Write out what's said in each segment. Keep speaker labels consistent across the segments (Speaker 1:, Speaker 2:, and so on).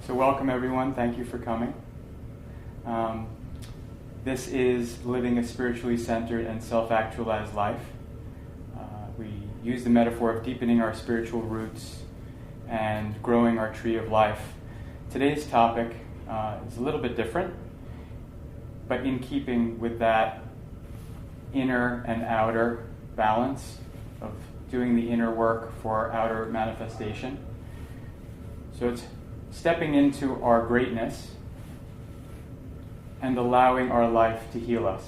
Speaker 1: So welcome everyone, thank you for coming. This is living a spiritually centered and self-actualized life. We use the metaphor of deepening our spiritual roots and growing our tree of life. Today's topic is a little bit different, but in keeping with that inner and outer balance of doing the inner work for outer manifestation. So it's stepping into our greatness and allowing our life to heal us.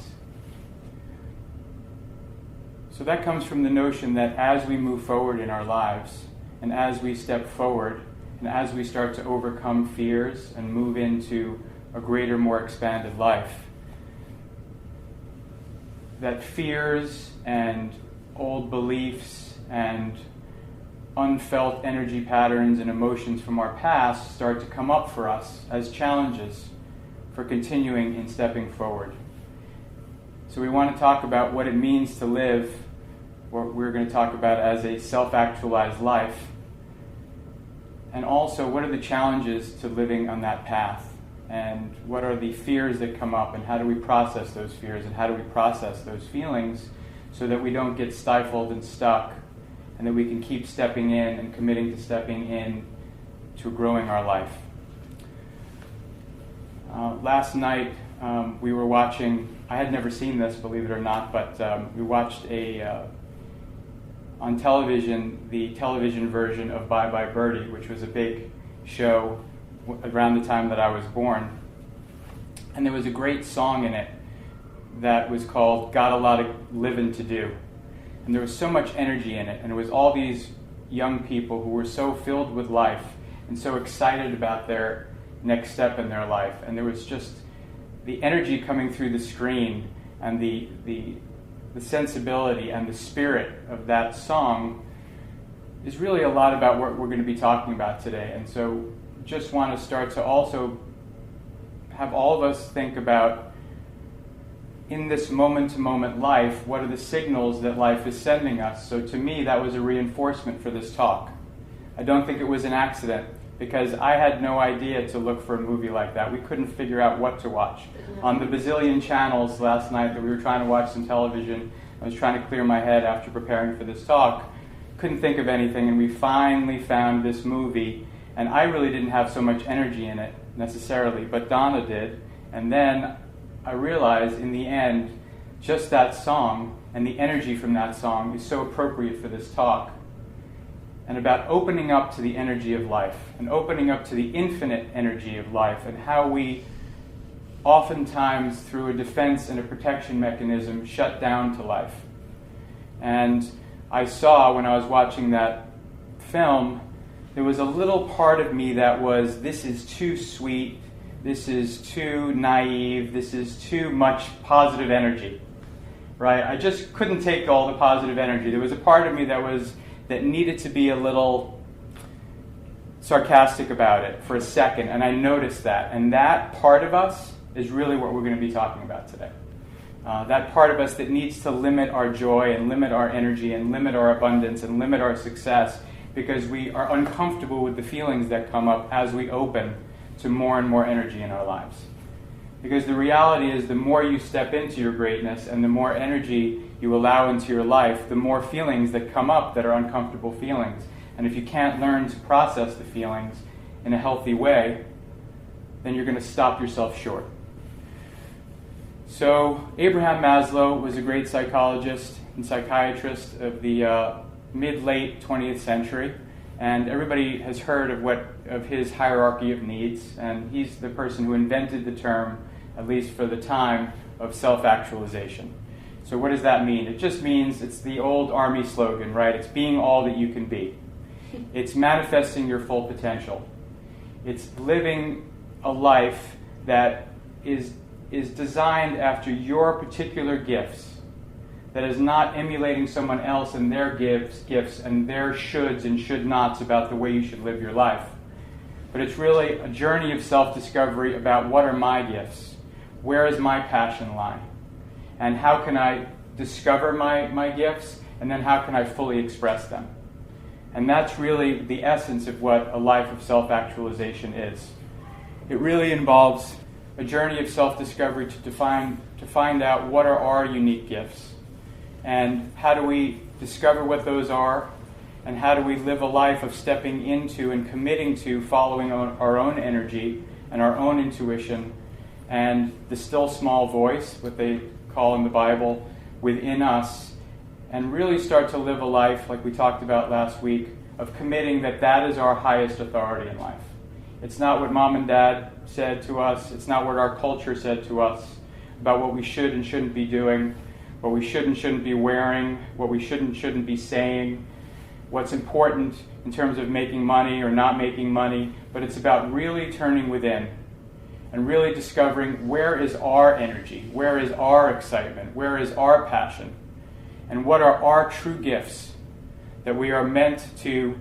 Speaker 1: So that comes from the notion that as we move forward in our lives, and as we step forward, and as we start to overcome fears and move into a greater, more expanded life, that fears and old beliefs and unfelt energy patterns and emotions from our past start to come up for us as challenges for continuing in stepping forward. So we want to talk about what it means to live what we're going to talk about as a self-actualized life, and also what are the challenges to living on that path, and what are the fears that come up, and how do we process those fears, and how do we process those feelings so that we don't get stifled and stuck, and that we can keep stepping in and committing to stepping in to growing our life. Last night we were watching, I had never seen this, believe it or not, but we watched on television, the television version of Bye Bye Birdie, which was a big show around the time that I was born. And there was a great song in it that was called Got a Lot of Livin' to Do. And there was so much energy in it, and it was all these young people who were so filled with life and so excited about their next step in their life. And there was just the energy coming through the screen, and the sensibility and the spirit of that song is really a lot about what we're going to be talking about today. And so just want to start to also have all of us think about, in this moment-to-moment life, what are the signals that life is sending us? So to me, that was a reinforcement for this talk. I don't think it was an accident, because I had no idea to look for a movie like that. We couldn't figure out what to watch. On the bazillion channels last night that we were trying to watch some television, I was trying to clear my head after preparing for this talk, couldn't think of anything, and we finally found this movie, and I really didn't have so much energy in it necessarily, but Donna did, and then I realized in the end, just that song and the energy from that song is so appropriate for this talk, and about opening up to the energy of life, and opening up to the infinite energy of life, and how we oftentimes, through a defense and a protection mechanism, shut down to life. And I saw, when I was watching that film, there was a little part of me that was, this is too sweet, this is too naive, this is too much positive energy, right? I just couldn't take all the positive energy. There was a part of me that needed to be a little sarcastic about it for a second, and I noticed that. And that part of us is really what we're going to be talking about today. That part of us that needs to limit our joy and limit our energy and limit our abundance and limit our success, because we are uncomfortable with the feelings that come up as we open to more and more energy in our lives. Because the reality is, the more you step into your greatness and the more energy you allow into your life, the more feelings that come up that are uncomfortable feelings. And if you can't learn to process the feelings in a healthy way, then you're going to stop yourself short. So Abraham Maslow was a great psychologist and psychiatrist of the mid-late 20th century, and everybody has heard of his hierarchy of needs, and he's the person who invented the term, at least for the time, of self-actualization. So what does that mean? It just means, it's the old army slogan, right? It's being all that you can be. It's manifesting your full potential. It's living a life that is designed after your particular gifts, that is not emulating someone else and their gifts and their shoulds and should nots about the way you should live your life. But it's really a journey of self-discovery about, what are my gifts? Where is my passion lie? And how can I discover my gifts, and then how can I fully express them? And that's really the essence of what a life of self-actualization is. It really involves a journey of self-discovery to find out what are our unique gifts, and how do we discover what those are, and how do we live a life of stepping into and committing to following our own energy and our own intuition and the still small voice, what they call in the Bible, within us, and really start to live a life, like we talked about last week, of committing that is our highest authority in life. It's not what mom and dad said to us. It's not what our culture said to us about what we should and shouldn't be doing, what we should and shouldn't be wearing, what we should and shouldn't be saying, what's important in terms of making money or not making money, but it's about really turning within and really discovering where is our energy, where is our excitement, where is our passion, and what are our true gifts that we are meant to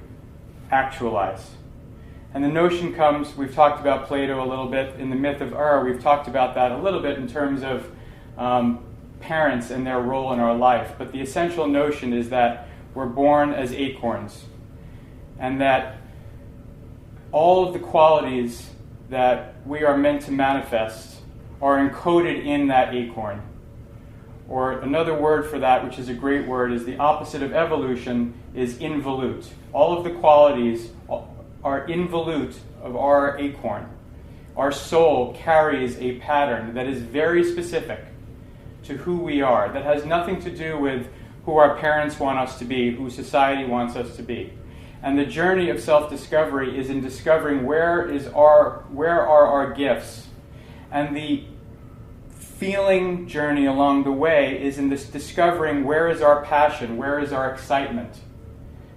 Speaker 1: actualize. And the notion comes, we've talked about Plato a little bit, in the myth of Ur, we've talked about that a little bit in terms of parents and their role in our life, but the essential notion is that we're born as acorns, and that all of the qualities that we are meant to manifest are encoded in that acorn. Or another word for that, which is a great word, is the opposite of evolution, is involute. All of the qualities are involute of our acorn. Our soul carries a pattern that is very specific to who we are, that has nothing to do with who our parents want us to be, who society wants us to be. And the journey of self-discovery is in discovering where are our gifts. And the feeling journey along the way is in this discovering where is our passion, where is our excitement.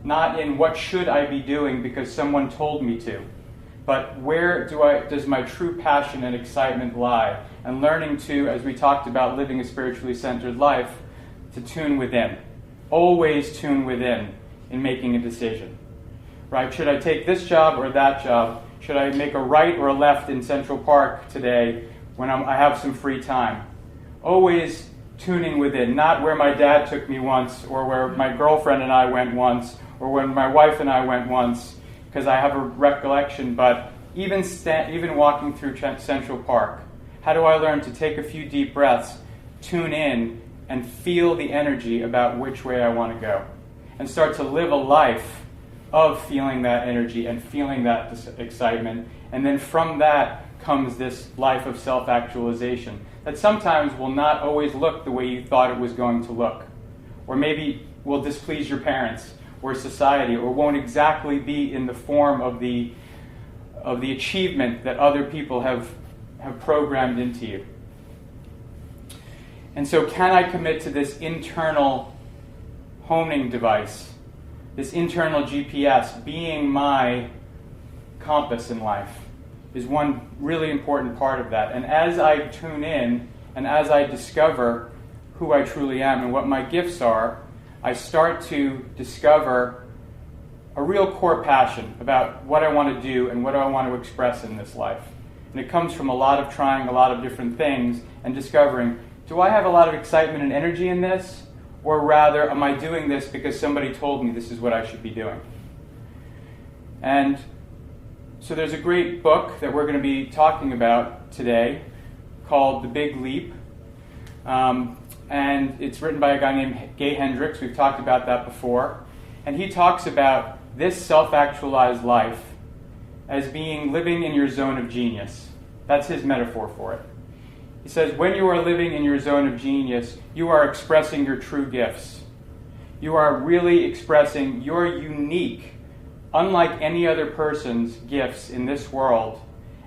Speaker 1: Not in what should I be doing because someone told me to, but where does my true passion and excitement lie? And learning to, as we talked about living a spiritually centered life, to tune within. Always tune within in making a decision. Right? Should I take this job or that job? Should I make a right or a left in Central Park today when I have some free time? Always tuning within, not where my dad took me once, or where my girlfriend and I went once, or when my wife and I went once, because I have a recollection, but even walking through Central Park, how do I learn to take a few deep breaths, tune in, and feel the energy about which way I want to go, and start to live a life of feeling that energy and feeling that excitement, and then from that comes this life of self-actualization that sometimes will not always look the way you thought it was going to look, or maybe will displease your parents or society, or won't exactly be in the form of the achievement that other people have programmed into you. And so can I commit to this internal honing device, this internal GPS being my compass in life, is one really important part of that. And as I tune in and as I discover who I truly am and what my gifts are, I start to discover a real core passion about what I want to do and what I want to express in this life. And it comes from a lot of trying a lot of different things and discovering, do I have a lot of excitement and energy in this? Or rather, am I doing this because somebody told me this is what I should be doing? And so there's a great book that we're going to be talking about today called The Big Leap. And it's written by a guy named Gay Hendricks. We've talked about that before. And he talks about this self-actualized life as being living in your zone of genius. That's his metaphor for it. He says, when you are living in your zone of genius, you are expressing your true gifts. You are really expressing your unique, unlike any other person's gifts in this world.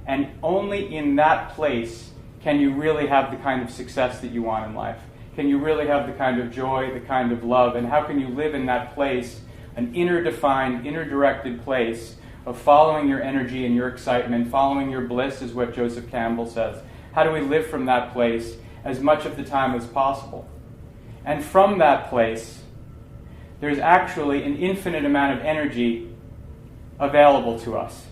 Speaker 1: And only in that place can you really have the kind of success that you want in life. Can you really have the kind of joy, the kind of love, and how can you live in that place, an inner-defined, inner-directed place of following your energy and your excitement, following your bliss, is what Joseph Campbell says. How do we live from that place as much of the time as possible? And from that place, there's actually an infinite amount of energy available to us.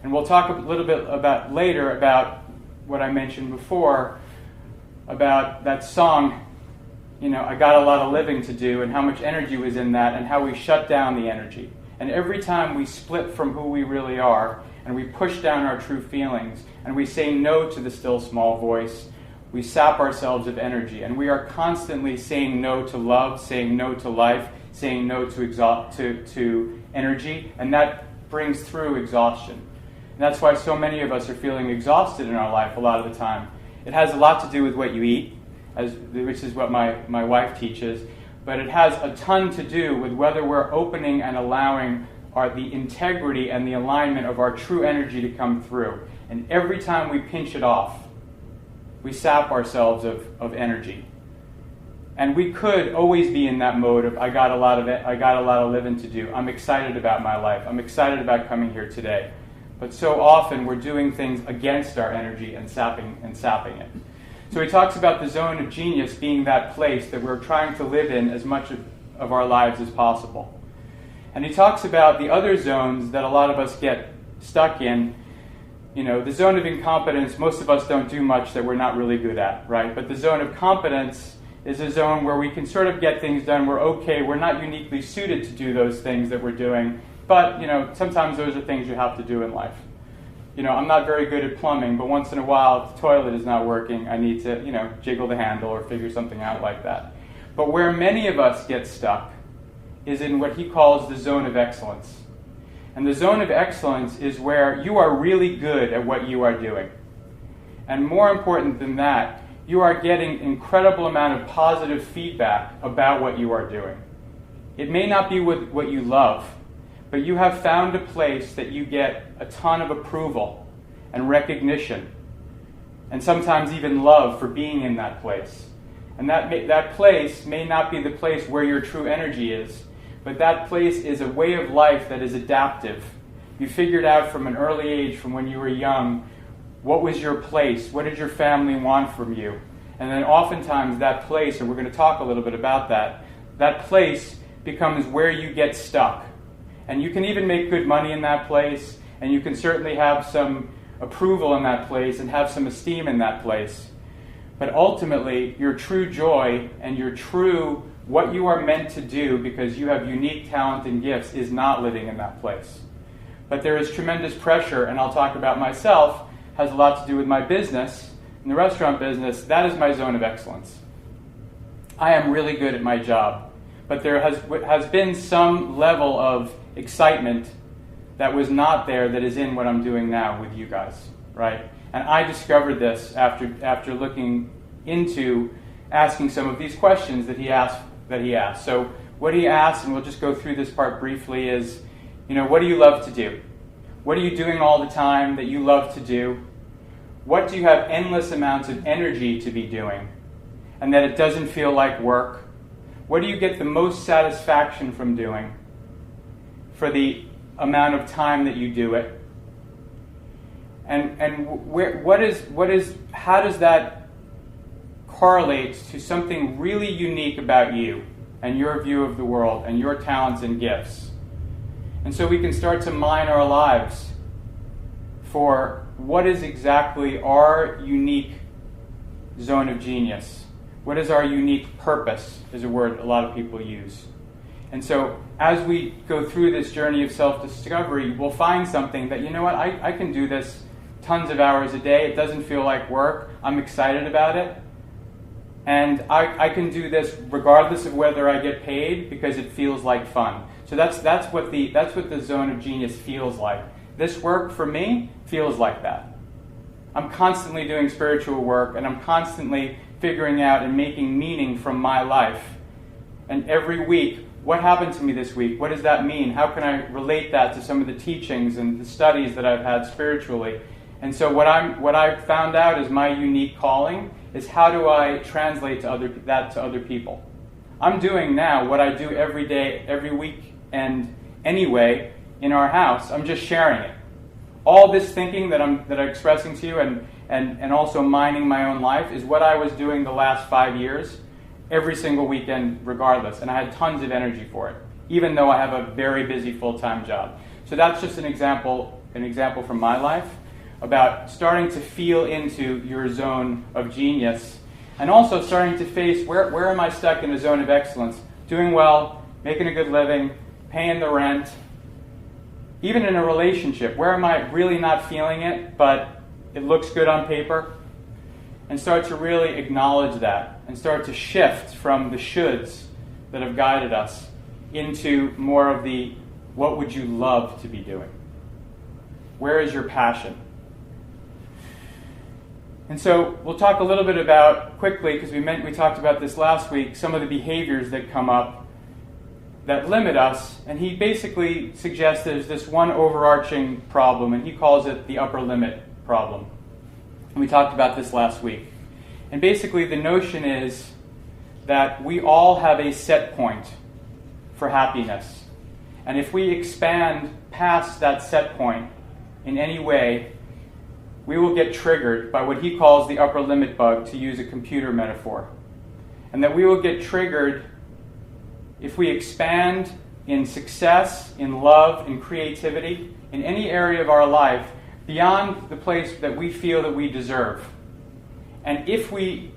Speaker 1: And we'll talk a little bit later about what I mentioned before, about that song, I got a lot of living to do, and how much energy was in that, and how we shut down the energy. And every time we split from who we really are, and we push down our true feelings, and we say no to the still small voice, we sap ourselves of energy, and we are constantly saying no to love, saying no to life, saying no to energy, and that brings through exhaustion. And that's why so many of us are feeling exhausted in our life a lot of the time. It has a lot to do with what you eat, which is what my wife teaches, but it has a ton to do with whether we're opening and allowing the integrity and the alignment of our true energy to come through. And every time we pinch it off, we sap ourselves of energy. And we could always be in that mode of I got a lot of living to do. I'm excited about my life. I'm excited about coming here today. But so often we're doing things against our energy and sapping it. So he talks about the zone of genius being that place that we're trying to live in as much of our lives as possible. And he talks about the other zones that a lot of us get stuck in. You know, the zone of incompetence, most of us don't do much that we're not really good at, right? But the zone of competence is a zone where we can sort of get things done. We're okay. We're not uniquely suited to do those things that we're doing. But, you know, sometimes those are things you have to do in life. You know, I'm not very good at plumbing, but once in a while, if the toilet is not working, I need to, you know, jiggle the handle or figure something out like that. But where many of us get stuck is in what he calls the zone of excellence. And the zone of excellence is where you are really good at what you are doing. And more important than that, you are getting incredible amount of positive feedback about what you are doing. It may not be with what you love, but you have found a place that you get a ton of approval and recognition, and sometimes even love for being in that place. And that place may not be the place where your true energy is, but that place is a way of life that is adaptive. You figured out from an early age, from when you were young, what was your place? What did your family want from you? And then oftentimes that place, and we're going to talk a little bit about that place becomes where you get stuck. And you can even make good money in that place, and you can certainly have some approval in that place and have some esteem in that place. But ultimately, your true joy and your true what you are meant to do because you have unique talent and gifts is not living in that place. But there is tremendous pressure, and I'll talk about myself, has a lot to do with my business. In the restaurant business, that is my zone of excellence. I am really good at my job, but there has been some level of excitement that was not there that is in what I'm doing now with you guys, right? And I discovered this after looking into asking some of these questions that he asked. So what he asked, and we'll just go through this part briefly, is, you know, what do you love to do? What are you doing all the time that you love to do? What do you have endless amounts of energy to be doing, and that it doesn't feel like work? What do you get the most satisfaction from doing for the amount of time that you do it? And how does that correlate to something really unique about you and your view of the world and your talents and gifts? And so we can start to mine our lives for what is exactly our unique zone of genius. What is our unique purpose, is a word a lot of people use. And so as we go through this journey of self-discovery, we'll find something that, you know what, I can do this tons of hours a day. It doesn't feel like work. I'm excited about it. And I can do this regardless of whether I get paid because it feels like fun. So that's what the zone of genius feels like. This work for me feels like that. I'm constantly doing spiritual work, and I'm constantly figuring out and making meaning from my life. And every week, what happened to me this week? What does that mean? How can I relate that to some of the teachings and the studies that I've had spiritually? And so what I've found out is my unique calling is how do I translate that to other people. I'm doing now what I do every day, every week, and anyway in our house. I'm just sharing it. All this thinking that I'm expressing to you and also mining my own life is what I was doing the last 5 years, every single weekend regardless. And I had tons of energy for it, even though I have a very busy full-time job. So that's just an example from my life about starting to feel into your zone of genius and also starting to face where am I stuck in a zone of excellence, doing well, making a good living, paying the rent, Even in a relationship, where am I really not feeling it, but it looks good on paper? And start to really acknowledge that and start to shift from the shoulds that have guided us into more of the what would you love to be doing? Where is your passion? And so we'll talk a little bit about, quickly, because we talked about this last week, some of the behaviors that come up that limit us. And he basically suggests there's this one overarching problem, and he calls it the upper limit problem. And we talked about this last week. And basically the notion is that we all have a set point for happiness. And if we expand past that set point in any way, we will get triggered by what he calls the upper limit bug, to use a computer metaphor. And that we will get triggered if we expand in success, in love, in creativity, in any area of our life beyond the place that we feel that we deserve. And if we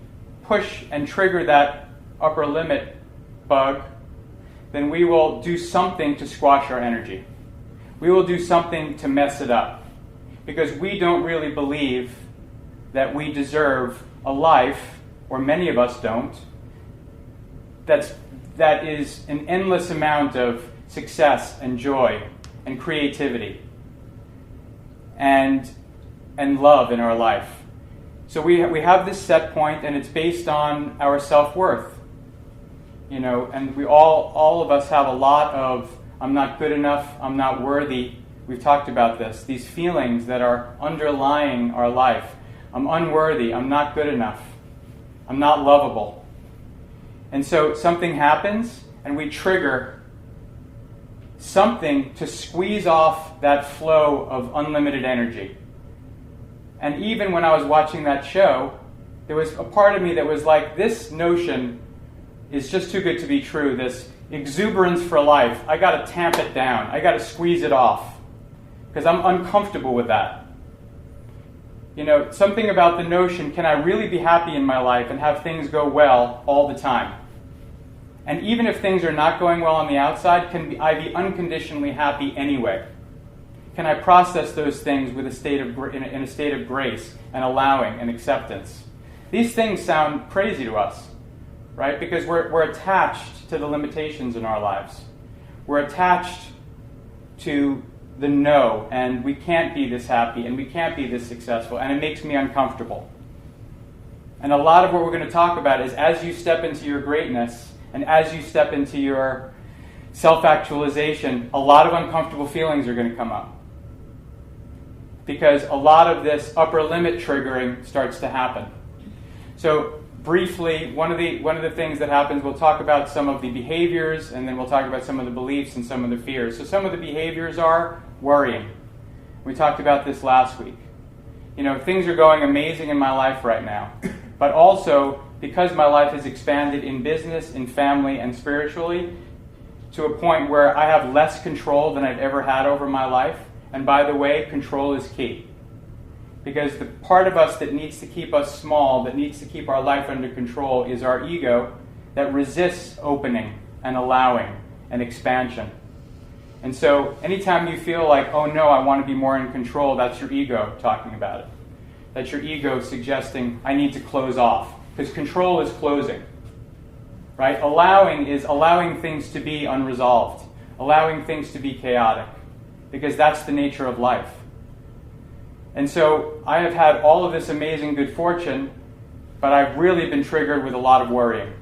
Speaker 1: push and trigger that upper limit bug, then we will do something to squash our energy. We will do something to mess it up. Because we don't really believe that we deserve a life, or many of us don't, that is an endless amount of success and joy and creativity and love in our life. So we have this set point, and it's based on our self-worth. And we all of us have a lot of, I'm not good enough, I'm not worthy. We've talked about this. These feelings that are underlying our life. I'm unworthy. I'm not good enough. I'm not lovable. And so something happens, and we trigger something to squeeze off that flow of unlimited energy. And even when I was watching that show, there was a part of me that was like, this notion is just too good to be true. This exuberance for life. I got to tamp it down. I got to squeeze it off. Because I'm uncomfortable with that. Something about the notion, can I really be happy in my life and have things go well all the time? And even if things are not going well on the outside, can I be unconditionally happy anyway? Can I process those things with in a state of grace and allowing and acceptance? These things sound crazy to us, right? Because we're attached to the limitations in our lives. We're attached to the no, and we can't be this happy, and we can't be this successful, and it makes me uncomfortable. And a lot of what we're going to talk about is, as you step into your greatness, and as you step into your self-actualization, a lot of uncomfortable feelings are going to come up. Because a lot of this upper limit triggering starts to happen. So briefly, one of the things that happens, we'll talk about some of the behaviors, and then we'll talk about some of the beliefs and some of the fears. So some of the behaviors are worrying. We talked about this last week. Things are going amazing in my life right now. But also, because my life has expanded in business, in family, and spiritually, to a point where I have less control than I've ever had over my life. And by the way, control is key. Because the part of us that needs to keep us small, that needs to keep our life under control, is our ego that resists opening and allowing and expansion. And so anytime you feel like, oh no, I want to be more in control, that's your ego talking about it. That's your ego suggesting, I need to close off. Because control is closing. Right? Allowing is allowing things to be unresolved. Allowing things to be chaotic. Because that's the nature of life. And so I have had all of this amazing good fortune, but I've really been triggered with a lot of worrying.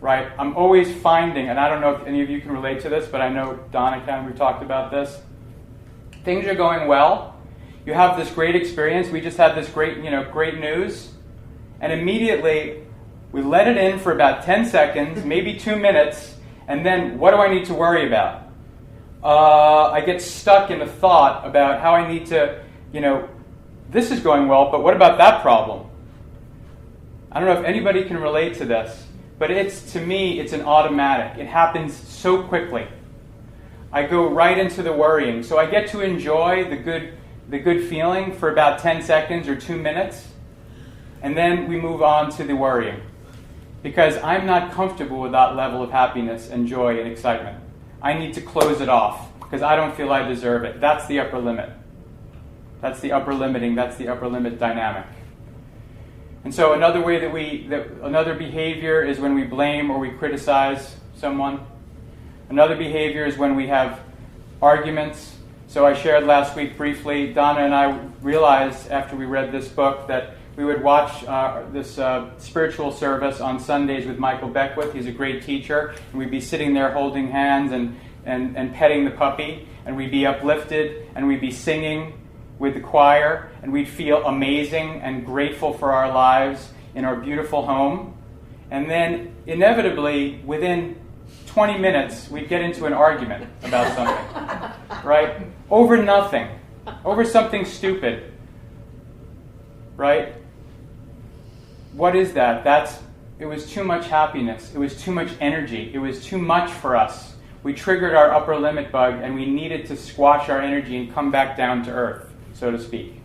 Speaker 1: Right? I'm always finding, and I don't know if any of you can relate to this, but I know Donna can, we've talked about this. Things are going well. You have this great experience. We just had this great news. And immediately, we let it in for about 10 seconds, maybe 2 minutes, and then what do I need to worry about? I get stuck in a thought about how I need to, this is going well, but what about that problem? I don't know if anybody can relate to this, but to me, it's an automatic. It happens so quickly. I go right into the worrying. So I get to enjoy the good feeling for about 10 seconds or 2 minutes, and then we move on to the worrying. Because I'm not comfortable with that level of happiness and joy and excitement. I need to close it off. because I don't feel I deserve it. That's the upper limit. That's the upper limiting. That's the upper limit dynamic. And so another way another behavior is when we blame or we criticize someone. Another behavior is when we have arguments. So I shared last week briefly, Donna and I realized after we read this book that we would watch this spiritual service on Sundays with Michael Beckwith. He's a great teacher. And we'd be sitting there holding hands and petting the puppy. And we'd be uplifted and we'd be singing with the choir. And we'd feel amazing and grateful for our lives in our beautiful home. And then inevitably, within 20 minutes, we'd get into an argument about something, right? Over nothing, over something stupid, right? What is that? It was too much happiness. It was too much energy. It was too much for us. We triggered our upper limit bug, and we needed to squash our energy and come back down to earth, so to speak.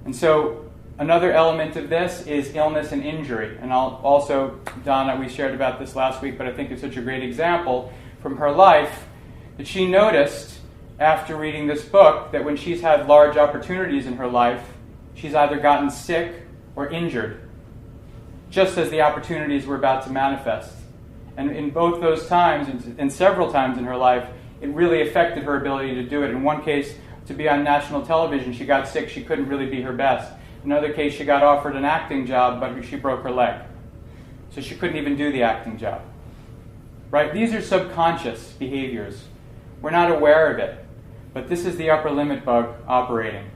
Speaker 1: And so another element of this is illness and injury. And I'll also, Donna, we shared about this last week, but I think it's such a great example from her life that she noticed after reading this book that when she's had large opportunities in her life, she's either gotten sick or injured, just as the opportunities were about to manifest. And in both those times, and several times in her life, it really affected her ability to do it. In one case, to be on national television, she got sick, she couldn't really be her best. In another case, she got offered an acting job, but she broke her leg. So she couldn't even do the acting job. Right? These are subconscious behaviors. We're not aware of it. But this is the upper limit bug operating.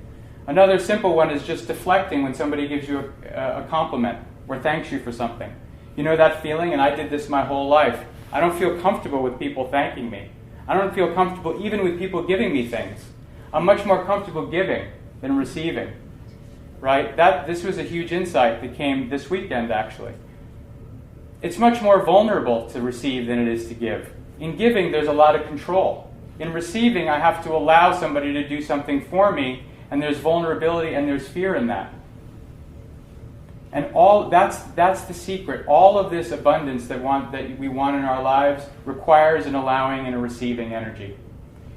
Speaker 1: Another simple one is just deflecting when somebody gives you a compliment or thanks you for something. You know that feeling? And I did this my whole life. I don't feel comfortable with people thanking me. I don't feel comfortable even with people giving me things. I'm much more comfortable giving than receiving. Right? This was a huge insight that came this weekend, actually. It's much more vulnerable to receive than it is to give. In giving, there's a lot of control. In receiving, I have to allow somebody to do something for me, and there's vulnerability and there's fear in that. And that's the secret. All of this abundance that we want in our lives requires an allowing and a receiving energy.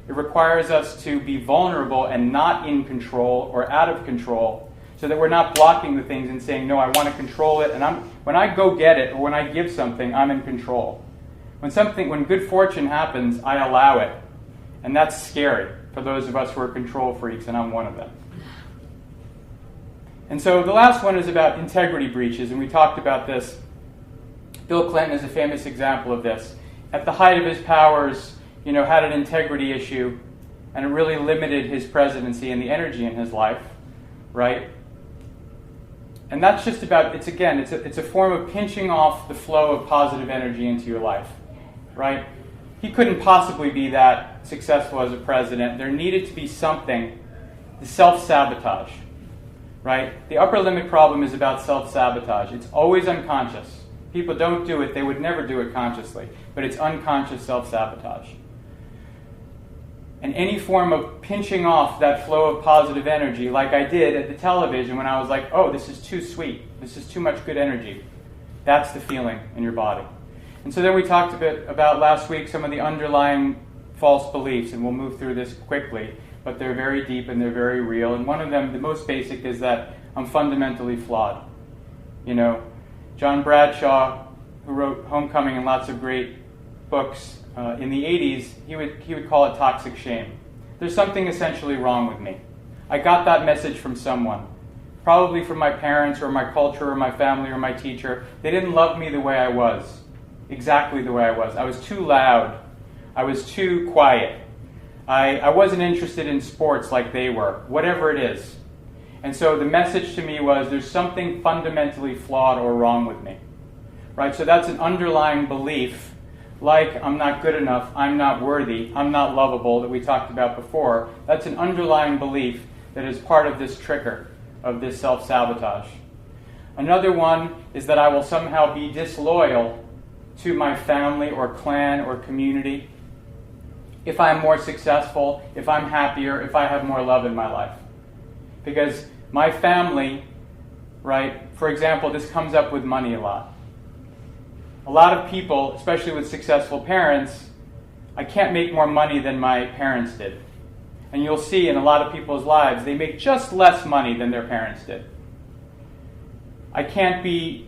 Speaker 1: It requires us to be vulnerable and not in control or out of control, so that we're not blocking the things and saying, no, I want to control it, and when I go get it or when I give something, I'm in control. When good fortune happens, I allow it. And that's scary for those of us who are control freaks, and I'm one of them. And so the last one is about integrity breaches, and we talked about this. Bill Clinton is a famous example of this. At the height of his powers, had an integrity issue, and it really limited his presidency and the energy in his life, right? And that's just about, it's a form of pinching off the flow of positive energy into your life, right? He couldn't possibly be that successful as a president. There needed to be something, the self-sabotage, right? The upper limit problem is about self-sabotage. It's always unconscious. People don't do it. They would never do it consciously. But it's unconscious self-sabotage. And any form of pinching off that flow of positive energy, like I did at the television when I was like, oh, this is too sweet. This is too much good energy. That's the feeling in your body. And so then we talked a bit about last week some of the underlying false beliefs, and we'll move through this quickly, but they're very deep and they're very real. And one of them, the most basic, is that I'm fundamentally flawed. John Bradshaw, who wrote Homecoming and lots of great books in the 80s, he would call it toxic shame. There's something essentially wrong with me. I got that message from someone, probably from my parents or my culture or my family or my teacher. They didn't love me the way I was, exactly the way I was. I was too loud. I was too quiet. I wasn't interested in sports like they were, whatever it is. And so the message to me was, there's something fundamentally flawed or wrong with me. Right? So that's an underlying belief, like I'm not good enough, I'm not worthy, I'm not lovable, that we talked about before. That's an underlying belief that is part of this trigger of this self-sabotage. Another one is that I will somehow be disloyal to my family or clan or community if I'm more successful, if I'm happier, if I have more love in my life. Because my family, right, for example, this comes up with money a lot. A lot of people, especially with successful parents, I can't make more money than my parents did. And you'll see in a lot of people's lives, they make just less money than their parents did. I can't be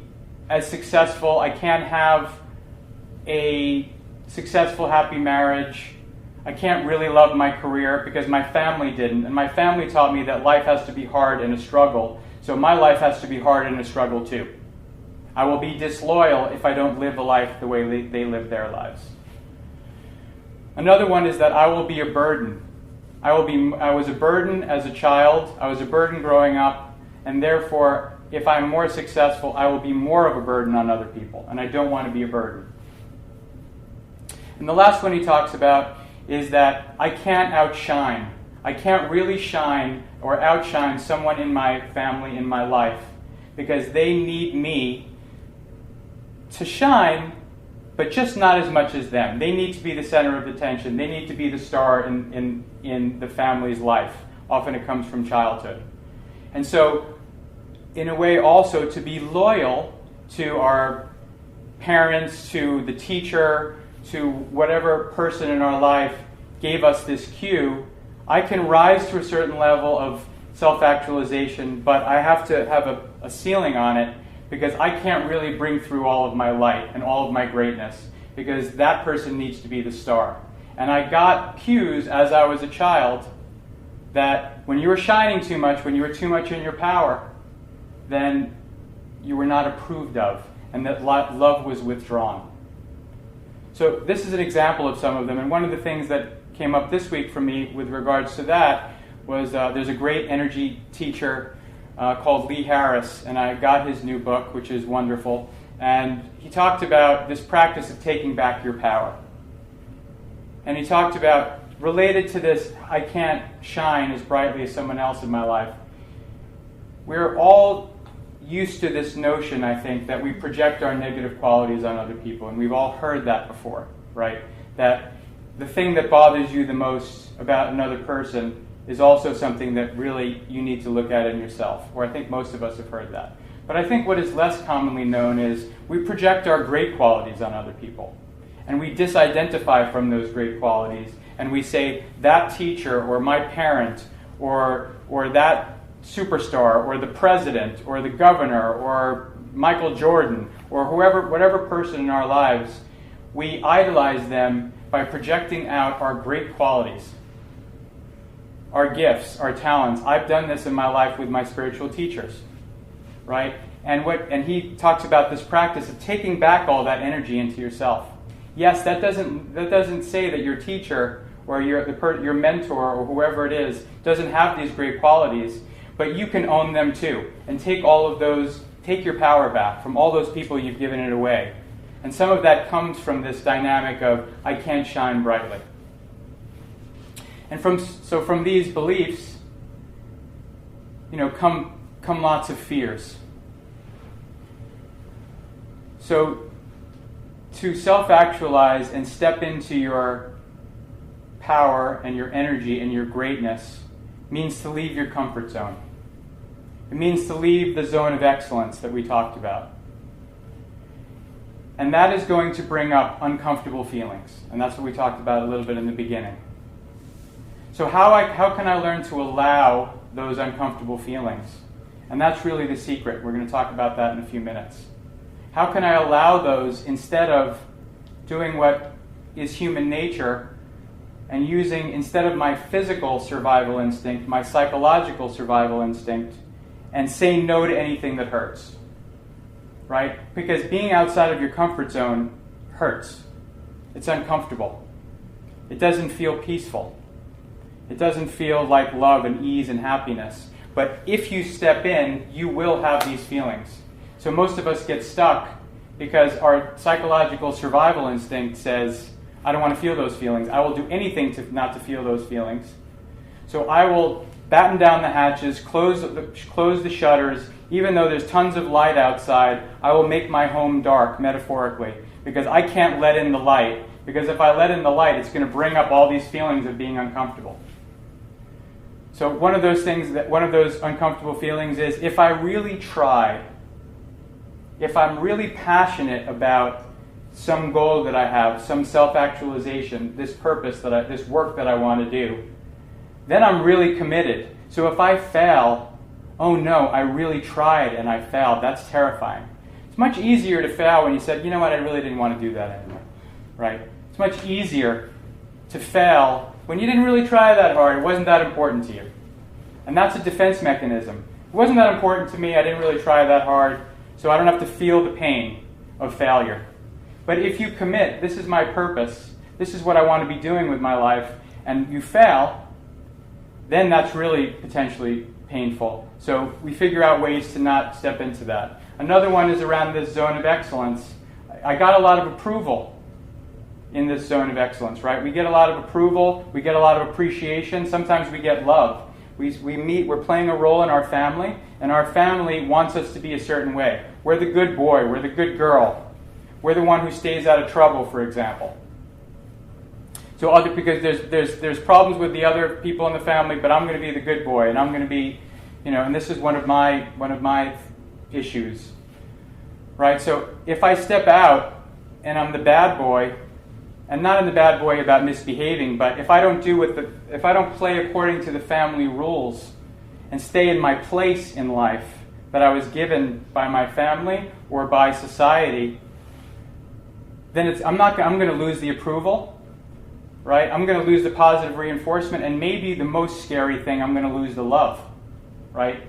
Speaker 1: as successful. I can't have a successful, happy marriage. I can't really love my career because my family didn't. And my family taught me that life has to be hard and a struggle. So my life has to be hard and a struggle too. I will be disloyal if I don't live a life the way they live their lives. Another one is that I will be a burden. I was a burden as a child. I was a burden growing up. And therefore, if I'm more successful, I will be more of a burden on other people. And I don't want to be a burden. And the last one he talks about is that I can't outshine. I can't really shine or outshine someone in my family, in my life, because they need me to shine, but just not as much as them. They need to be the center of attention. They need to be the star in the family's life. Often it comes from childhood. And so, in a way also to be loyal to our parents, to the teacher, to whatever person in our life gave us this cue, I can rise to a certain level of self-actualization, but I have to have a ceiling on it because I can't really bring through all of my light and all of my greatness because that person needs to be the star. And I got cues as I was a child that when you were shining too much, when you were too much in your power, then you were not approved of, and that love was withdrawn. So this is an example of some of them, and one of the things that came up this week for me with regards to that was there's a great energy teacher called Lee Harris, and I got his new book, which is wonderful, and he talked about this practice of taking back your power. And he talked about, related to this, I can't shine as brightly as someone else in my life. We're all used to this notion, I think, that we project our negative qualities on other people, and we've all heard that before, right? That the thing that bothers you the most about another person is also something that really you need to look at in yourself, or I think most of us have heard that. But I think what is less commonly known is we project our great qualities on other people, and we disidentify from those great qualities, and we say, that teacher, or my parent, or that superstar, or the president, or the governor, or Michael Jordan, or whatever person in our lives, we idolize them by projecting out our great qualities, our gifts, our talents. I've done this in my life with my spiritual teachers, right? And he talks about this practice of taking back all that energy into yourself. Yes, that doesn't say that your teacher or your mentor or whoever it is doesn't have these great qualities, but you can own them too, and take your power back from all those people you've given it away. And some of that comes from this dynamic of, I can't shine brightly. And from these beliefs, come lots of fears. So to self-actualize and step into your power and your energy and your greatness means to leave your comfort zone. It means to leave the zone of excellence that we talked about. And that is going to bring up uncomfortable feelings. And that's what we talked about a little bit in the beginning. So how can I learn to allow those uncomfortable feelings? And that's really the secret. We're going to talk about that in a few minutes. How can I allow those instead of doing what is human nature and using, instead of my physical survival instinct, my psychological survival instinct, and say no to anything that hurts, right? Because being outside of your comfort zone hurts. It's uncomfortable. It doesn't feel peaceful. It doesn't feel like love and ease and happiness. But if you step in, you will have these feelings. So most of us get stuck because our psychological survival instinct says, I don't want to feel those feelings. I will do anything not to feel those feelings. So I will batten down the hatches, close the shutters. Even though there's tons of light outside, I will make my home dark, metaphorically, because I can't let in the light. Because if I let in the light, it's going to bring up all these feelings of being uncomfortable. So one of those uncomfortable feelings is, if I really try, if I'm really passionate about some goal that I have, some self-actualization, this purpose, this work that I want to do, then I'm really committed. So if I fail, oh no, I really tried and I failed, that's terrifying. It's much easier to fail when you said, you know what, I really didn't want to do that anymore, right? It's much easier to fail when you didn't really try that hard, it wasn't that important to you. And that's a defense mechanism. It wasn't that important to me, I didn't really try that hard, so I don't have to feel the pain of failure. But if you commit, this is my purpose, this is what I want to be doing with my life, and you fail, then that's really potentially painful. So we figure out ways to not step into that. Another one is around this zone of excellence. I got a lot of approval in this zone of excellence, right? We get a lot of approval, we get a lot of appreciation, sometimes we get love. We're playing a role in our family, and our family wants us to be a certain way. We're the good boy, we're the good girl. We're the one who stays out of trouble, for example. So because there's problems with the other people in the family, but I'm going to be the good boy, and I'm going to be, and this is one of my issues, right? So if I step out and I'm the bad boy, and not in the bad boy about misbehaving, but if I don't play according to the family rules and stay in my place in life that I was given by my family or by society, then I'm going to lose the approval, right? I'm going to lose the positive reinforcement, and maybe the most scary thing, I'm going to lose the love, right?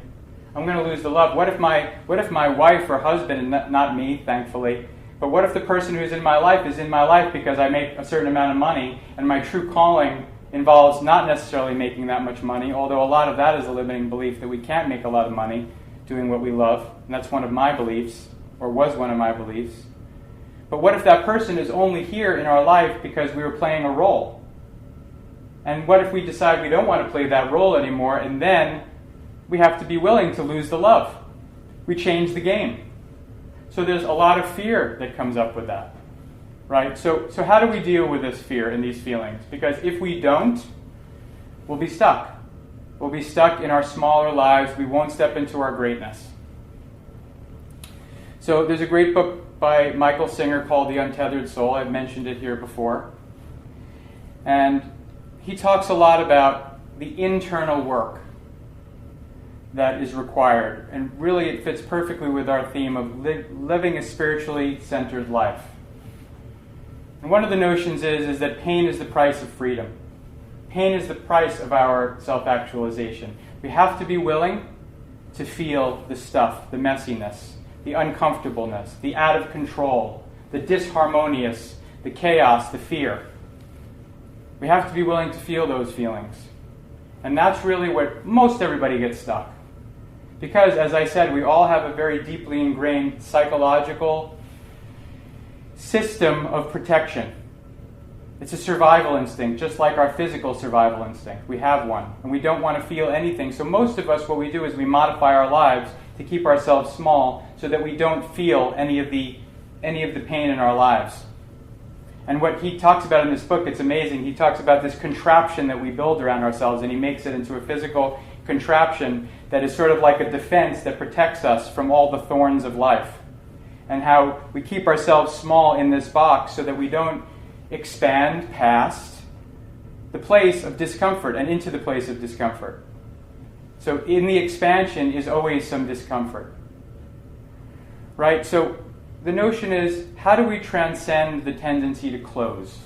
Speaker 1: I'm going to lose the love. What if my wife or husband, and not me, thankfully, but what if the person who's in my life is in my life because I make a certain amount of money, and my true calling involves not necessarily making that much money, although a lot of that is a limiting belief that we can't make a lot of money doing what we love, and that's one of my beliefs, or was one of my beliefs. But what if that person is only here in our life because we were playing a role? And what if we decide we don't want to play that role anymore, and then we have to be willing to lose the love? We change the game. So there's a lot of fear that comes up with that, right? So how do we deal with this fear and these feelings? Because if we don't, we'll be stuck. We'll be stuck in our smaller lives. We won't step into our greatness. So there's a great book by Michael Singer called The Untethered Soul. I've mentioned it here before. And he talks a lot about the internal work that is required. And really it fits perfectly with our theme of living a spiritually centered life. And one of the notions is that pain is the price of freedom. Pain is the price of our self-actualization. We have to be willing to feel the stuff, the messiness, the uncomfortableness, the out of control, the disharmonious, the chaos, the fear. We have to be willing to feel those feelings. And that's really where most everybody gets stuck. Because, as I said, we all have a very deeply ingrained psychological system of protection. It's a survival instinct, just like our physical survival instinct. We have one, and we don't want to feel anything. So most of us, what we do is we modify our lives to keep ourselves small so that we don't feel any of the pain in our lives. And what he talks about in this book, it's amazing. He talks about this contraption that we build around ourselves, and he makes it into a physical contraption that is sort of like a defense that protects us from all the thorns of life. And how we keep ourselves small in this box so that we don't expand past the place of discomfort and into the place of discomfort. So in the expansion is always some discomfort. Right? So the notion is, how do we transcend the tendency to close?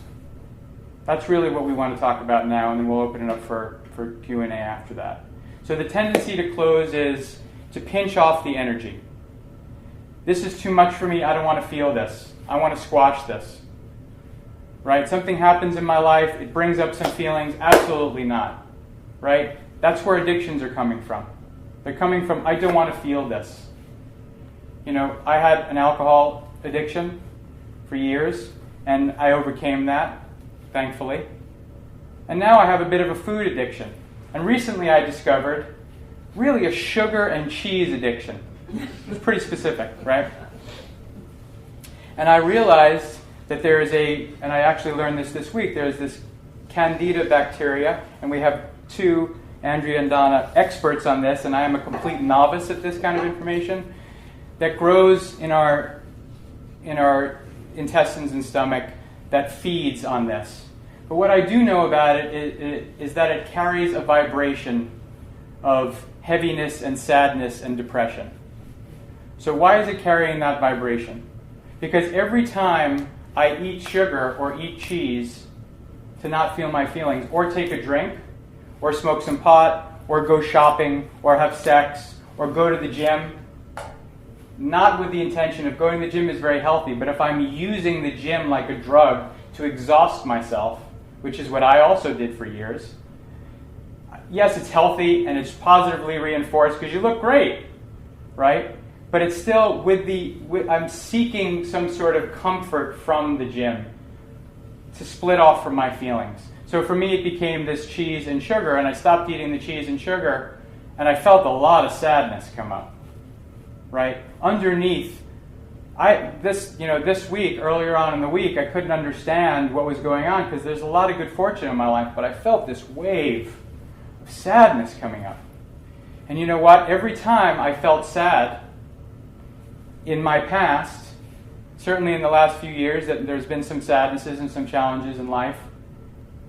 Speaker 1: That's really what we want to talk about now, and then we'll open it up for Q&A after that. So the tendency to close is to pinch off the energy. This is too much for me, I don't want to feel this. I want to squash this. Right? Something happens in my life, it brings up some feelings, absolutely not. Right? That's where addictions are coming from. They're coming from, I don't want to feel this. I had an alcohol addiction for years, and I overcame that, thankfully. And now I have a bit of a food addiction. And recently I discovered really a sugar and cheese addiction. It's pretty specific, right? And I realized that there is and I actually learned this week, there's this candida bacteria, and we have two, Andrea and Donna, experts on this, and I am a complete novice at this kind of information, that grows in our intestines and stomach that feeds on this. But what I do know about it is that it carries a vibration of heaviness and sadness and depression. So why is it carrying that vibration? Because every time I eat sugar or eat cheese to not feel my feelings, or take a drink, or smoke some pot, or go shopping, or have sex, or go to the gym, not with the intention of going to the gym is very healthy, but if I'm using the gym like a drug to exhaust myself, which is what I also did for years, yes, it's healthy and it's positively reinforced because you look great, right? But it's still I'm seeking some sort of comfort from the gym to split off from my feelings. So for me, it became this cheese and sugar, and I stopped eating the cheese and sugar, and I felt a lot of sadness come up, right? Underneath, this week, earlier on in the week, I couldn't understand what was going on because there's a lot of good fortune in my life, but I felt this wave of sadness coming up. And you know what? Every time I felt sad in my past, certainly in the last few years, that there's been some sadnesses and some challenges in life,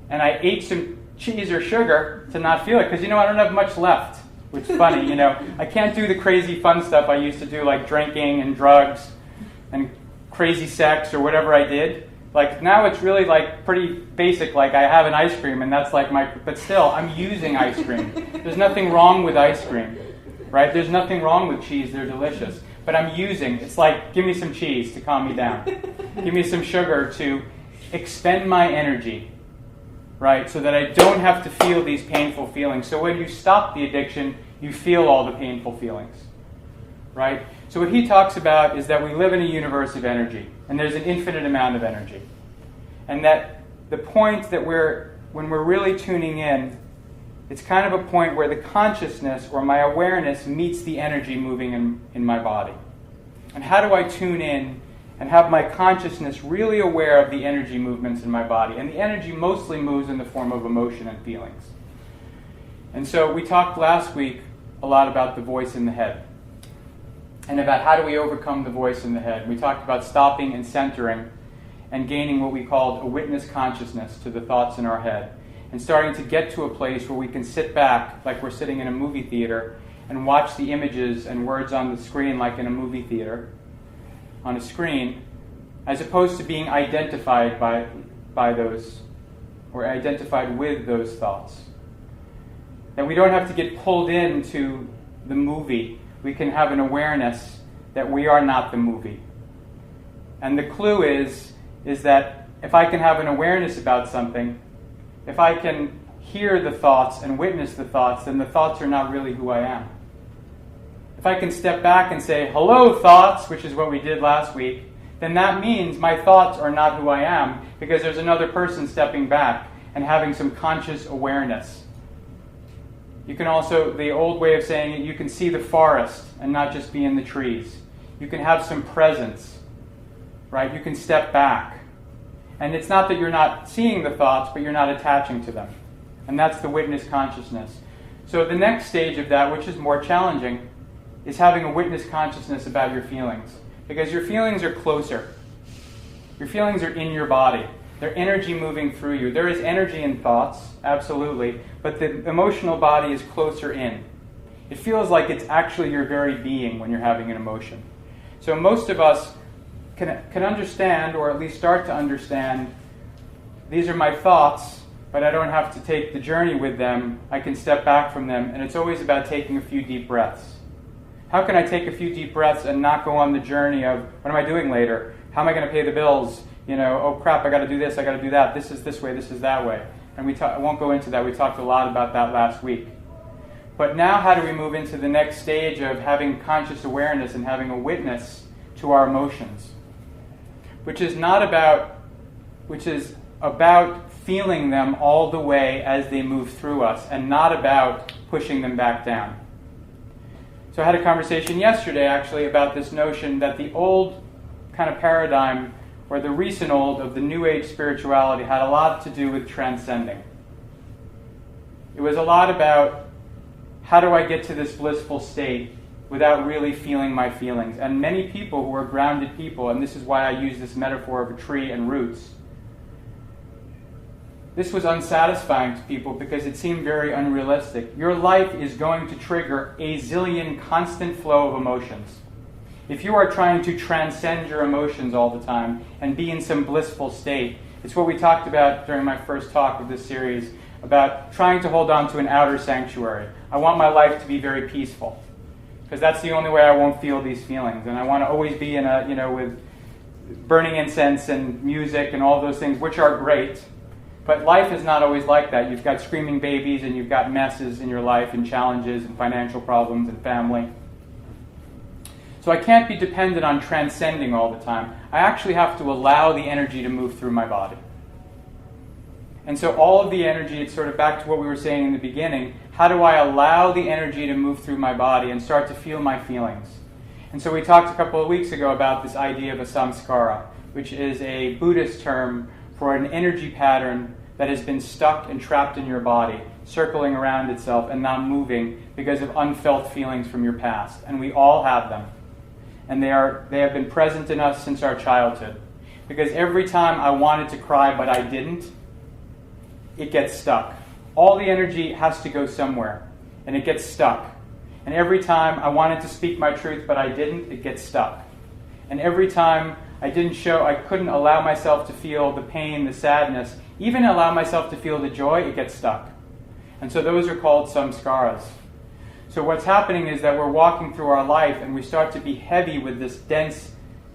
Speaker 1: and I ate some cheese or sugar to not feel it because, I don't have much left, which is funny, I can't do the crazy fun stuff I used to do, like drinking and drugs and crazy sex or whatever I did. Like now it's really like pretty basic, like I have an ice cream and that's like but still I'm using ice cream. There's nothing wrong with ice cream, right? There's nothing wrong with cheese, they're delicious. But it's like, give me some cheese to calm me down. Give me some sugar to expend my energy, right? So that I don't have to feel these painful feelings. So when you stop the addiction, you feel all the painful feelings, right? So what he talks about is that we live in a universe of energy, and there's an infinite amount of energy. And that the point that when we're really tuning in, it's kind of a point where the consciousness or my awareness meets the energy moving in my body. And how do I tune in and have my consciousness really aware of the energy movements in my body? And the energy mostly moves in the form of emotion and feelings. And so we talked last week a lot about the voice in the head and about how do we overcome the voice in the head. We talked about stopping and centering and gaining what we called a witness consciousness to the thoughts in our head, and starting to get to a place where we can sit back like we're sitting in a movie theater and watch the images and words on the screen like in a movie theater on a screen, as opposed to being identified by those or identified with those thoughts. That we don't have to get pulled into the movie. We can have an awareness that we are not the movie. And the clue is that if I can have an awareness about something, if I can hear the thoughts and witness the thoughts, then the thoughts are not really who I am. If I can step back and say, hello thoughts, which is what we did last week, then that means my thoughts are not who I am, because there's another person stepping back and having some conscious awareness. You can also, the old way of saying it, you can see the forest and not just be in the trees. You can have some presence, right? You can step back. And it's not that you're not seeing the thoughts, but you're not attaching to them. And that's the witness consciousness. So the next stage of that, which is more challenging, is having a witness consciousness about your feelings. Because your feelings are closer. Your feelings are in your body. They're energy moving through you. There is energy in thoughts, absolutely, but the emotional body is closer in. It feels like it's actually your very being when you're having an emotion. So most of us can understand, or at least start to understand, these are my thoughts, but I don't have to take the journey with them. I can step back from them, and it's always about taking a few deep breaths. How can I take a few deep breaths and not go on the journey of, what am I doing later? How am I going to pay the bills? Oh crap, I got to do this, I got to do that. This is this way, this is that way. And I won't go into that. We talked a lot about that last week. But now how do we move into the next stage of having conscious awareness and having a witness to our emotions? Which is about feeling them all the way as they move through us, and not about pushing them back down. So I had a conversation yesterday actually about this notion that the old kind of paradigm, or the recent old of the New Age spirituality, had a lot to do with transcending. It was a lot about, how do I get to this blissful state without really feeling my feelings. And many people who are grounded people, and this is why I use this metaphor of a tree and roots, this was unsatisfying to people because it seemed very unrealistic. Your life is going to trigger a zillion constant flow of emotions. If you are trying to transcend your emotions all the time and be in some blissful state, it's what we talked about during my first talk of this series, about trying to hold on to an outer sanctuary. I want my life to be very peaceful, because that's the only way I won't feel these feelings. And I want to always be in a, with burning incense and music and all those things, which are great. But life is not always like that. You've got screaming babies, and you've got messes in your life, and challenges, and financial problems, and family. So I can't be dependent on transcending all the time. I actually have to allow the energy to move through my body. And so all of the energy, it's sort of back to what we were saying in the beginning, how do I allow the energy to move through my body and start to feel my feelings? And so we talked a couple of weeks ago about this idea of a samskara, which is a Buddhist term for an energy pattern that has been stuck and trapped in your body, circling around itself and not moving because of unfelt feelings from your past. And we all have them. And they have been present in us since our childhood. Because every time I wanted to cry but I didn't, it gets stuck. All the energy has to go somewhere, and it gets stuck. And every time I wanted to speak my truth but I didn't, it gets stuck. And every time I couldn't allow myself to feel the pain, the sadness, even allow myself to feel the joy, it gets stuck. And so those are called samskaras. So what's happening is that we're walking through our life and we start to be heavy with this dense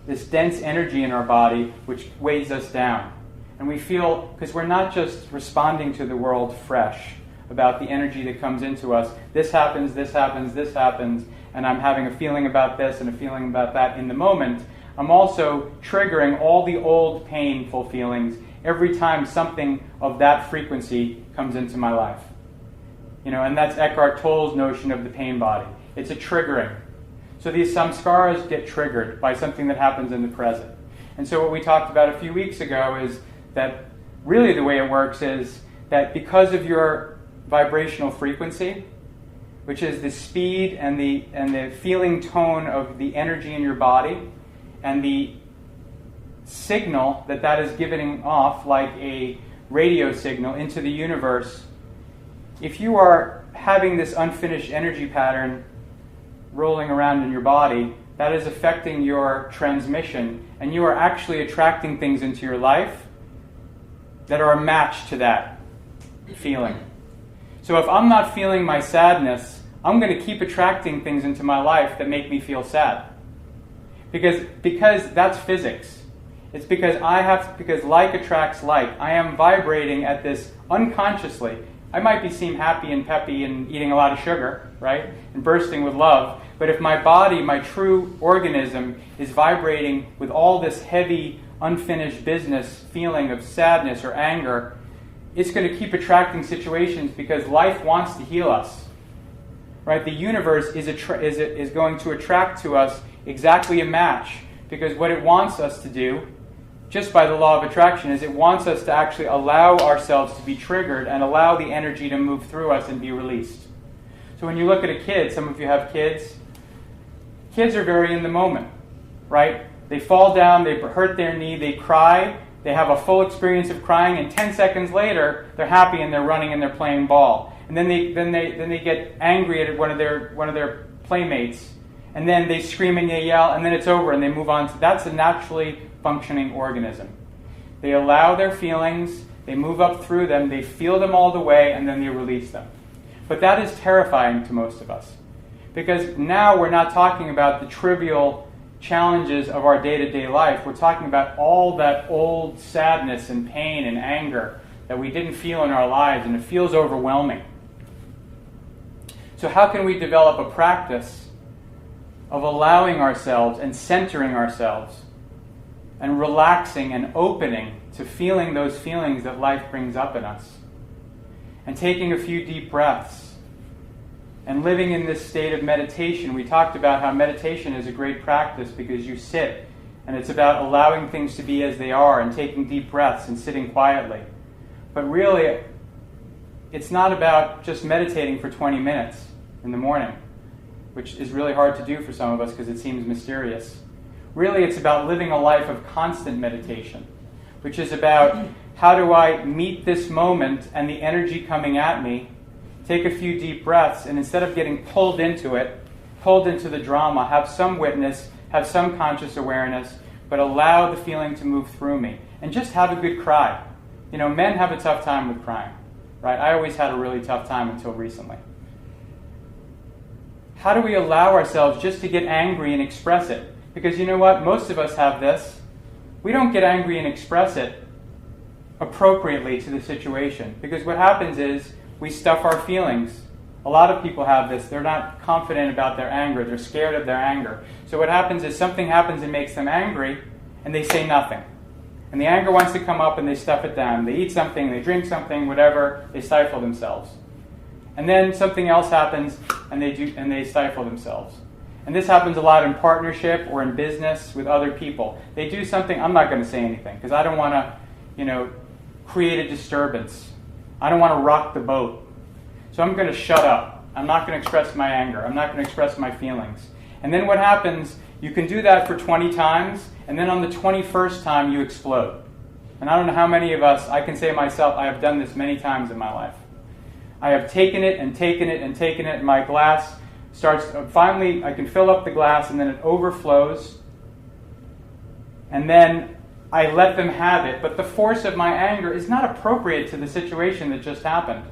Speaker 1: energy in our body, which weighs us down. And we feel, because we're not just responding to the world fresh about the energy that comes into us, this happens, this happens, this happens, and I'm having a feeling about this and a feeling about that in the moment. I'm also triggering all the old painful feelings every time something of that frequency comes into my life. And that's Eckhart Tolle's notion of the pain body. It's a triggering. So these samskaras get triggered by something that happens in the present. And so what we talked about a few weeks ago is that really the way it works is that because of your vibrational frequency, which is the speed and the feeling tone of the energy in your body, and the signal that is giving off like a radio signal into the universe, if you are having this unfinished energy pattern rolling around in your body, that is affecting your transmission, and you are actually attracting things into your life that are a match to that feeling. So if I'm not feeling my sadness, I'm going to keep attracting things into my life that make me feel sad. Because that's physics. It's because like attracts like. I am vibrating at this unconsciously. I might seem happy and peppy and eating a lot of sugar, right? And bursting with love. But if my body, my true organism, is vibrating with all this heavy, unfinished business feeling of sadness or anger, it's going to keep attracting situations because life wants to heal us. Right? The universe is going to attract to us exactly a match, because what it wants us to do, just by the law of attraction, is it wants us to actually allow ourselves to be triggered and allow the energy to move through us and be released. So when you look at a kid, some of you have kids are very in the moment, right? They fall down, they hurt their knee, they cry, they have a full experience of crying, and 10 seconds later, they're happy and they're running and they're playing ball. And then they get angry at one of their playmates, and then they scream and they yell, and then it's over and they move on. That's a naturally functioning organism. They allow their feelings, they move up through them, they feel them all the way, and then they release them. But that is terrifying to most of us, because now we're not talking about the trivial challenges of our day-to-day life. We're talking about all that old sadness and pain and anger that we didn't feel in our lives, and it feels overwhelming. So how can we develop a practice of allowing ourselves and centering ourselves and relaxing and opening to feeling those feelings that life brings up in us, and taking a few deep breaths and living in this state of meditation? We talked about how meditation is a great practice because you sit, and it's about allowing things to be as they are and taking deep breaths and sitting quietly. But really, it's not about just meditating for 20 minutes in the morning. which is really hard to do for some of us because it seems mysterious. Really, it's about living a life of constant meditation, which is about how do I meet this moment and the energy coming at me, take a few deep breaths, and instead of getting pulled into it, pulled into the drama, have some witness, have some conscious awareness, but allow the feeling to move through me. And just have a good cry. You know, men have a tough time with crying, right? I always had a really tough time until recently. How do we allow ourselves just to get angry and express it? Because you know what? Most of us have this. We don't get angry and express it appropriately to the situation. Because what happens is we stuff our feelings. A lot of people have this. They're not confident about their anger. They're scared of their anger. So what happens is something happens and makes them angry, and they say nothing. And the anger wants to come up, and they stuff it down. They eat something, they drink something, whatever. They stifle themselves. And then something else happens, and they stifle themselves. And this happens a lot in partnership or in business with other people. They do something. I'm not going to say anything because I don't want to, create a disturbance. I don't want to rock the boat. So I'm going to shut up. I'm not going to express my anger. I'm not going to express my feelings. And then what happens, you can do that for 20 times, and then on the 21st time you explode. And I don't know how many of us, I can say myself, I have done this many times in my life. I have taken it and taken it and taken it, and my glass starts, finally I can fill up the glass, and then it overflows. And then I let them have it. But the force of my anger is not appropriate to the situation that just happened.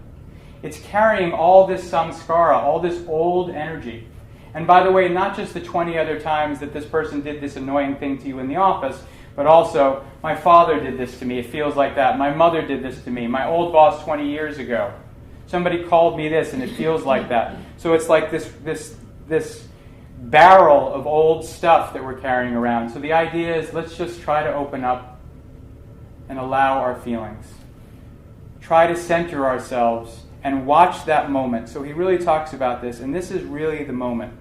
Speaker 1: It's carrying all this samskara, all this old energy. And by the way, not just the 20 other times that this person did this annoying thing to you in the office, but also, my father did this to me, it feels like that. My mother did this to me. My old boss 20 years ago. Somebody called me this and it feels like that. So it's like this barrel of old stuff that we're carrying around. So the idea is, let's just try to open up and allow our feelings. Try to center ourselves and watch that moment. So he really talks about this, and this is really the moment.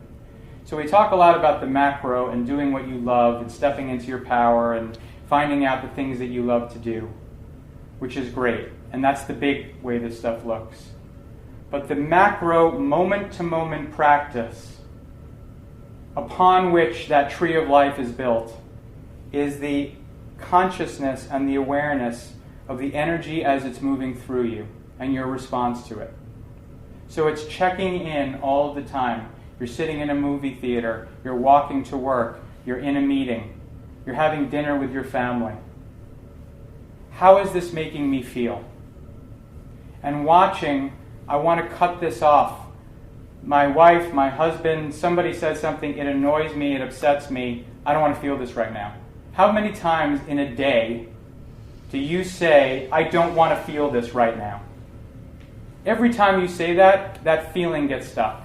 Speaker 1: So we talk a lot about the macro and doing what you love and stepping into your power and finding out the things that you love to do, which is great. And that's the big way this stuff looks. But the macro, moment-to-moment practice upon which that tree of life is built is the consciousness and the awareness of the energy as it's moving through you and your response to it. So it's checking in all the time. You're sitting in a movie theater, you're walking to work, you're in a meeting, you're having dinner with your family. How is this making me feel? And watching, I want to cut this off. My wife, my husband, somebody says something, it annoys me, it upsets me, I don't want to feel this right now. How many times in a day do you say, I don't want to feel this right now? Every time you say that, that feeling gets stuck.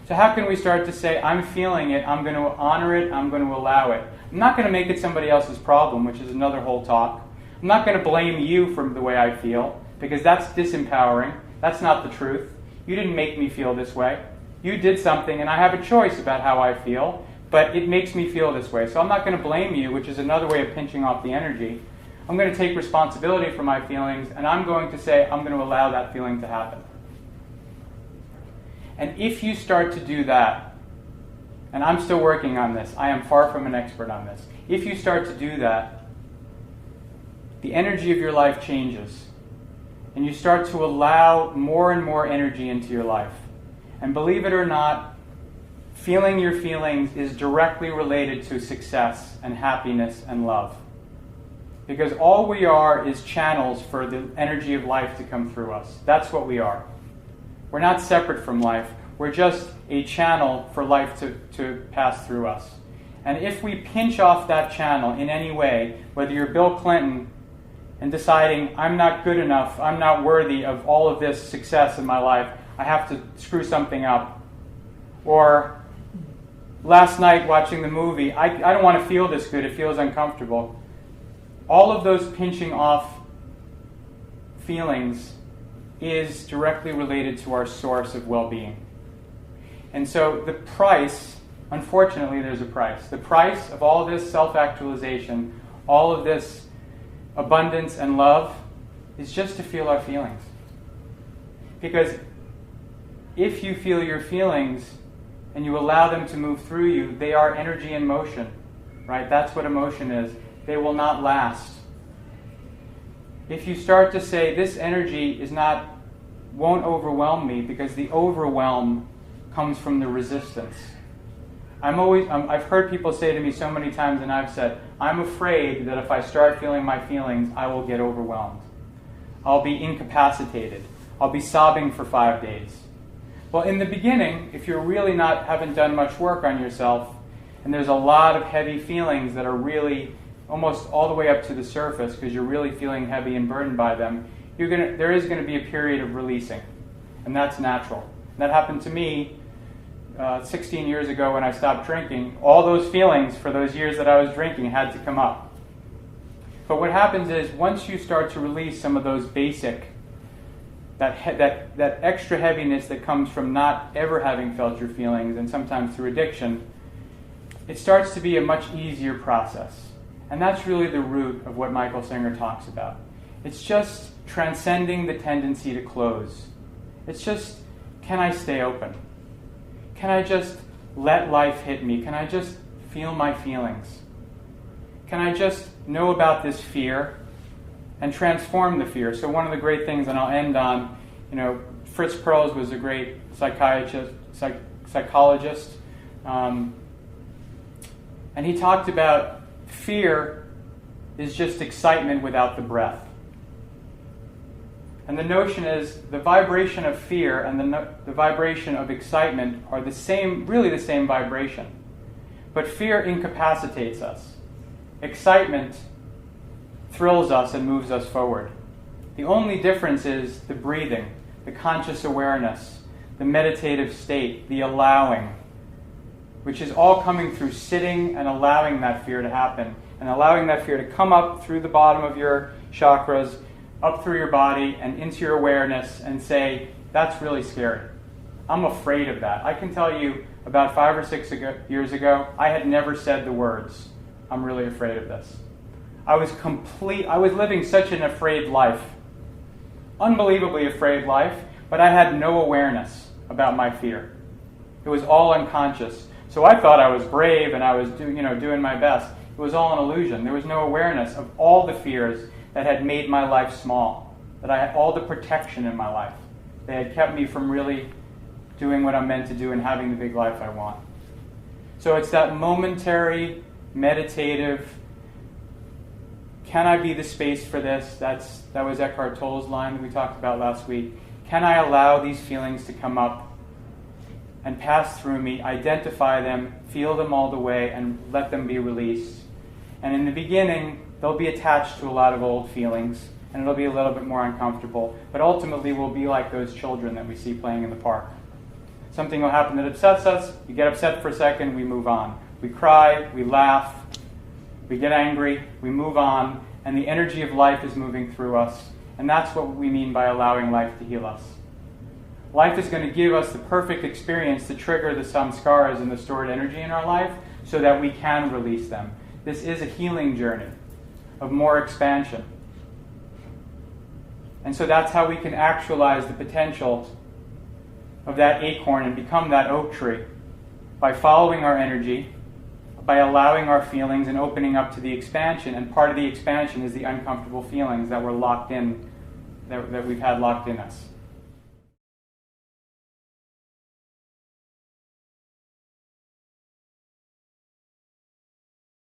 Speaker 1: So how can we start to say, I'm feeling it, I'm going to honor it, I'm going to allow it. I'm not going to make it somebody else's problem, which is another whole talk. I'm not going to blame you for the way I feel, because that's disempowering. That's not the truth. You didn't make me feel this way. You did something, and I have a choice about how I feel, but it makes me feel this way. So I'm not going to blame you, which is another way of pinching off the energy. I'm going to take responsibility for my feelings, and I'm going to say, I'm going to allow that feeling to happen. And if you start to do that, and I'm still working on this, I am far from an expert on this. If you start to do that, the energy of your life changes. And you start to allow more and more energy into your life. And believe it or not, feeling your feelings is directly related to success and happiness and love. Because all we are is channels for the energy of life to come through us. That's what we are. We're not separate from life. We're just a channel for life to pass through us. And if we pinch off that channel in any way, whether you're Bill Clinton and deciding, I'm not good enough, I'm not worthy of all of this success in my life, I have to screw something up. Or last night watching the movie, I don't want to feel this good, it feels uncomfortable. All of those pinching off feelings is directly related to our source of well-being. And so the price, unfortunately there's a price. The price of all this self-actualization, all of this abundance and love, is just to feel our feelings. Because if you feel your feelings, and you allow them to move through you, they are energy in motion, right? That's what emotion is. They will not last. If you start to say, this energy won't overwhelm me, because the overwhelm comes from the resistance. I've heard people say to me so many times, and I've said, I'm afraid that if I start feeling my feelings, I will get overwhelmed. I'll be incapacitated. I'll be sobbing for 5 days. Well, in the beginning, if you're really haven't done much work on yourself, and there's a lot of heavy feelings that are really almost all the way up to the surface, because you're really feeling heavy and burdened by them, there is going to be a period of releasing. And that's natural. That happened to me 16 years ago when I stopped drinking. All those feelings for those years that I was drinking had to come up. But what happens is, once you start to release some of those basic, that extra heaviness that comes from not ever having felt your feelings, and sometimes through addiction, it starts to be a much easier process. And that's really the root of what Michael Singer talks about. It's just transcending the tendency to close. It's just, can I stay open? Can I just let life hit me? Can I just feel my feelings? Can I just know about this fear and transform the fear? So one of the great things, and I'll end on, Fritz Perls was a great psychologist, and he talked about fear is just excitement without the breath. And the notion is the vibration of fear and the vibration of excitement are really the same vibration. But fear incapacitates us. Excitement thrills us and moves us forward. The only difference is the breathing, the conscious awareness, the meditative state, the allowing, which is all coming through sitting and allowing that fear to happen, and allowing that fear to come up through the bottom of your chakras, up through your body and into your awareness, and say, that's really scary. I'm afraid of that. I can tell you, about 5 or 6 years ago, I had never said the words, I'm really afraid of this. I was living such an afraid life. Unbelievably afraid life, but I had no awareness about my fear. It was all unconscious. So I thought I was brave and I was doing my best. It was all an illusion. There was no awareness of all the fears that had made my life small, that I had all the protection in my life. They had kept me from really doing what I'm meant to do and having the big life I want. So it's that momentary, meditative, can I be the space for this? That was Eckhart Tolle's line that we talked about last week. Can I allow these feelings to come up and pass through me, identify them, feel them all the way, and let them be released? And in the beginning, they'll be attached to a lot of old feelings, and it'll be a little bit more uncomfortable. But ultimately, we'll be like those children that we see playing in the park. Something will happen that upsets us. We get upset for a second, we move on. We cry, we laugh, we get angry, we move on, and the energy of life is moving through us. And that's what we mean by allowing life to heal us. Life is going to give us the perfect experience to trigger the samskaras and the stored energy in our life so that we can release them. This is a healing journey of more expansion. And so that's how we can actualize the potential of that acorn and become that oak tree, by following our energy, by allowing our feelings and opening up to the expansion. And part of the expansion is the uncomfortable feelings that we're locked in, that we've had locked in us.